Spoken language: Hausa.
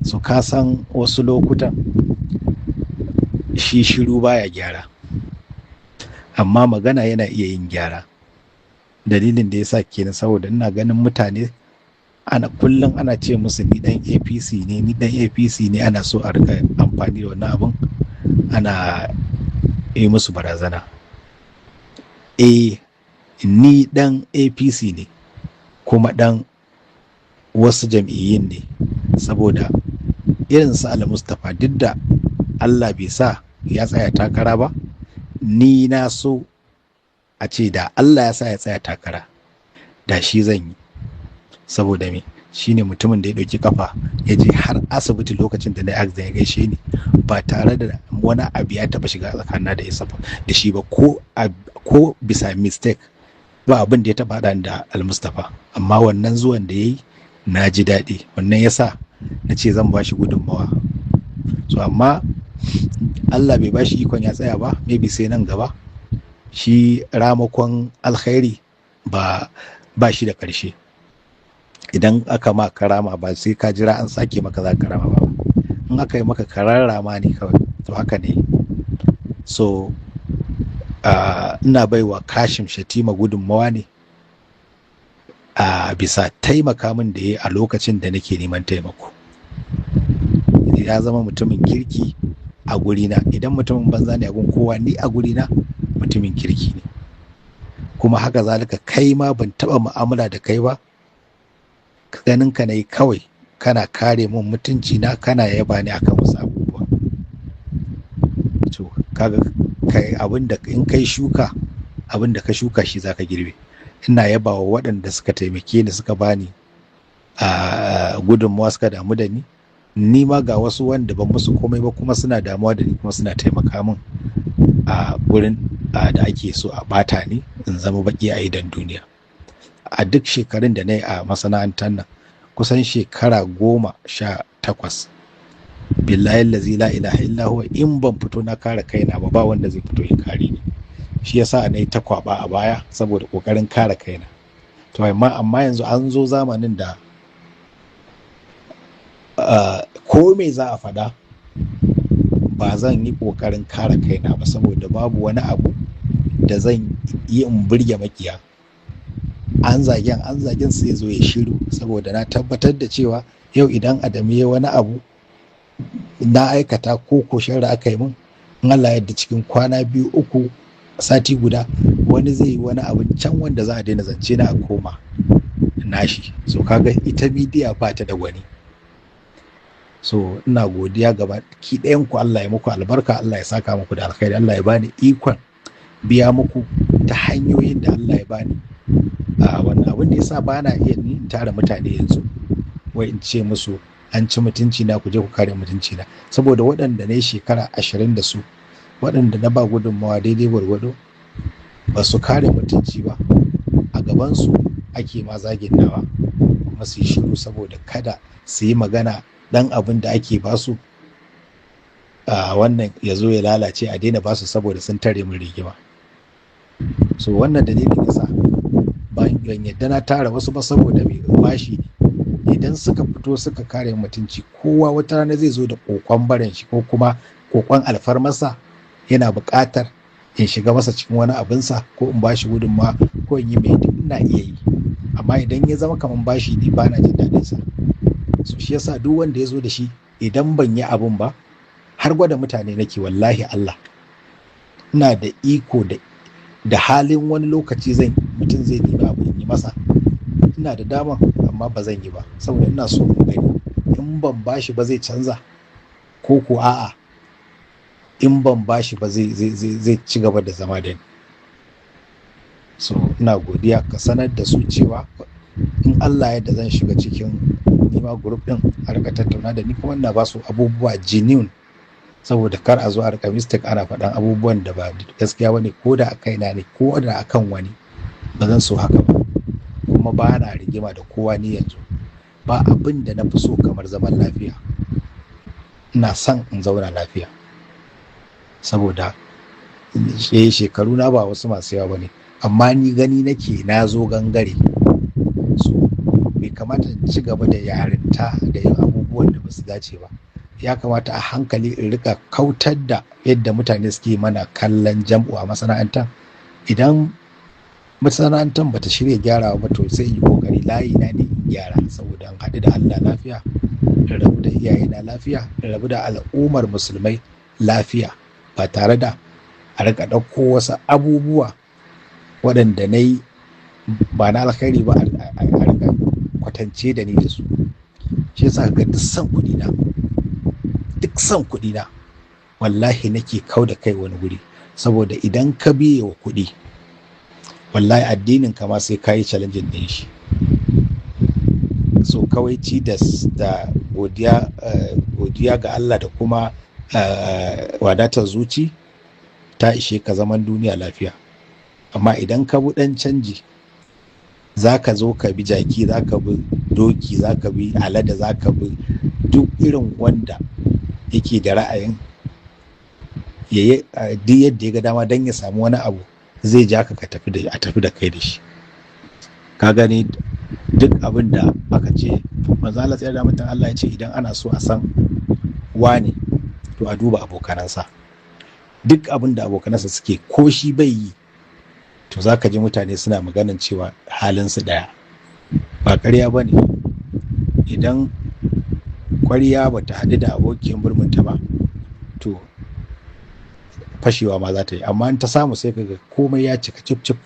So ka san wasu lokutan shi shiru baya gyara, amma magana yana iya yin gyara. Dalilin da ya sa kenan saboda ina ganin mutane kullum ana ce musu ni dan APC ne, ni dan APC ne, ana so a rika amfani da wannan abun ana yi musu barazana. Ni dan APC ne kuma dan wasu jam'iyyun ne, saboda irin su Al-Mustapha duk da Allah bai sa ya tsaya takara ba, ni na so a ce da Allah ya sa ya tsaya takara da shi zan yi. Saboda me? Shi ne mutumin da ya ɗauki kafa ya je har asibiti lokacin da na accident ya gaishe ni ba tare da wani abu ya taɓa shiga tsakanin da shi ba, ko bisa mistake ba abin da ya taɓa haɗa da Al-Mustapha. Amma wannan zuwan da ya yi na ji daɗi, wannan ya sa na ce zan ba shi gudunmawa. So amma Allah bai ba shi ikon ya tsaya ba, maybe sai nan gaba. Shi ramakon alkhairi ba shi da ƙarshe. Idan aka ma karama ba sai ka jira an sake maka za ka rama ba, in aka yi maka kararrama ne kawai, to haka ne. So ina baiwa Kashim Shettima gudunmawa ne a bisa taimaka min da ya a lokacin da nake neman taimako. Ya zama mutumin kirki a gurina. Idan mutumin banza ne a gun kowa, ni a gurina mutumin kirki ne. Kuma haka zalika kai ma ban taɓa mu'amala da kai ba, ganin ka nayi kawai kana kare mun mutunci na, kana yaba ni akan wasu abubuwa. To kaga kai abinda in kai shuka, abinda ka shuka shi zaka girbe. Ina yaba wa waɗanda suka taimake ni, suka bani gudunmawa, suka damu da ni. Ni ma ga wasu wanda ban musu komai ba kuma suna damuwa da ni, kuma suna taimaka min a gurin da ake so a bata ni in zama baki a idan duniya. A duk shekarun da na yi a masana'antar nan, kusan shekara 18, billahi allazi la ilaha illa huwa, in ban fito na kare kaina ba wanda zai fito ya kare ni. Shi yasa na yi ta kwaba a baya saboda kokarin kare kaina. To amma yanzu an zo zamanin da ko me za a faɗa ba zan yi kokarin kare kaina ba, saboda babu wani abu da zan yi in burge makiya. An zagen sai zo ya shiru, saboda na tabbatar da cewa yau idan Adamu ya wani abu na aikata ko sharri aka yi min, in Allah yadda cikin kwana 2, 3, sati guda wani zai yi wani abu can wanda za a daina zance na a koma nashi. So kaga ita midiya ba ta da wani. So ina godiya gaba ki ɗayan ku, Allah ya muku albarka, Allah ya saka muku da alkhairi, Allah ya bani ikon biya muku ta hanyoyin da Allah ya bani. Wannan abin da yasa ba na iya ni in tara mutane yanzu wai in ce musu an ci mutunci na, ku je ku kare mutunci na, saboda waɗanda na yi shekara 20 da su, waɗanda na ba gudunmawa daidai gwargwado, ba su kare mutunci ba. A gabansu ake ma zagin nawa, kuma su yi shiru saboda kada su yi magana. Dan abin da ake basu wannan ya zo ya lalace, a daina basu saboda sun tare min rigima. So wannan dalilin yasa ban yadda na tara wasu ba, saboda mai bashi ne. Idan suka fito suka kare mutunci, kowa wata rana zai zo da kokon barin shi ko kuma kokon alfarmarsa, yana buƙatar in shiga masa cikin wani abinsa ko in bashi gudunmawa ko in yi mai, duk ina iya yi. Amma idan ya zama kaman bashi ne, ba na jin daɗin sa. So shi yasa duk wanda ya zo da shi, idan ban yi abun ba, har gwada mutane nake, wallahi Allah ina da iko da halin wani lokaci mutum zai nemi abu in yi masa, ina da daman, amma ba zan yi ba, saboda ina so in gani in ban bashi ba zai canza, ko a'a in ban bashi ba zai ci gaba da zama da ni. So ina godiya, ka sanar da su cewa in Allah yadda zan shiga cikin nima group din a rika tattauna da ni, kuma ina ba su abubuwa genuine, saboda kar a zo a rika mistake ana faɗan abubuwan da ba gaskiya bane, ko da a kaina ne ko da akan wani. Ba zan so haka ba, kuma ba na rigima da kowa. Ni yanzu ba abin da na fi so kamar zaman lafiya. Ina son in zauna lafiya, saboda shekaru na ba wasu masu yawa bane, amma ni gani nake na zo gangare. So bai kamata in ci gaba da yarinta da yin abubuwa abubuwan da ba su dace ba. Ya kamata a hankali in rika kautar da yadda mutane suke mana kallon jam'u a masana'antar. Idan masana'antar ba ta shirya gyarawa ba, to sai yi kokari layi na ne in gyara, saboda in haɗu da Allah lafiya, in rabu da iyayena lafiya, in rabu da al'ummar musulmai lafiya, ba tare da a rika ɗauko wasu abubuwa waɗanda na yi ba na alkhairi ba a rika kwatance da ni da su. Shi yasa ga duk son kuɗi na wallahi nake kau da kai wani guri, saboda idan ka biye wa kuɗi wallahi addinin ka ma sai ka yi challenging ɗin shi. So kawai ci da godiya ga Allah da kuma wadatar zuci ta ishe ka zaman duniya lafiya. Amma idan ka bi ɗan canji, za ka zo ka bi jaki, za ka bi doki, za ka bi alade, za ka bi duk irin wanda yake da ra'ayin duk yadda ya ga dama don ya samu wani abu, zai ja ka a tafi da kai da shi. Ka gani duk abin da aka ce manzo Allah tsaya da mutum, Allah ya ce idan ana so a san wane to a duba abokanansa. Duk abin da abokanansa suke, ko shi bai yi, to za ka ji mutane suna maganin cewa halinsu ɗaya. Ba ƙarya ba ne, idan ƙwarya ba ta haɗu da abokin burminta ba, to fashewa ma za ta yi, amma in ta samu sai ka ga komai ya cika cif cif.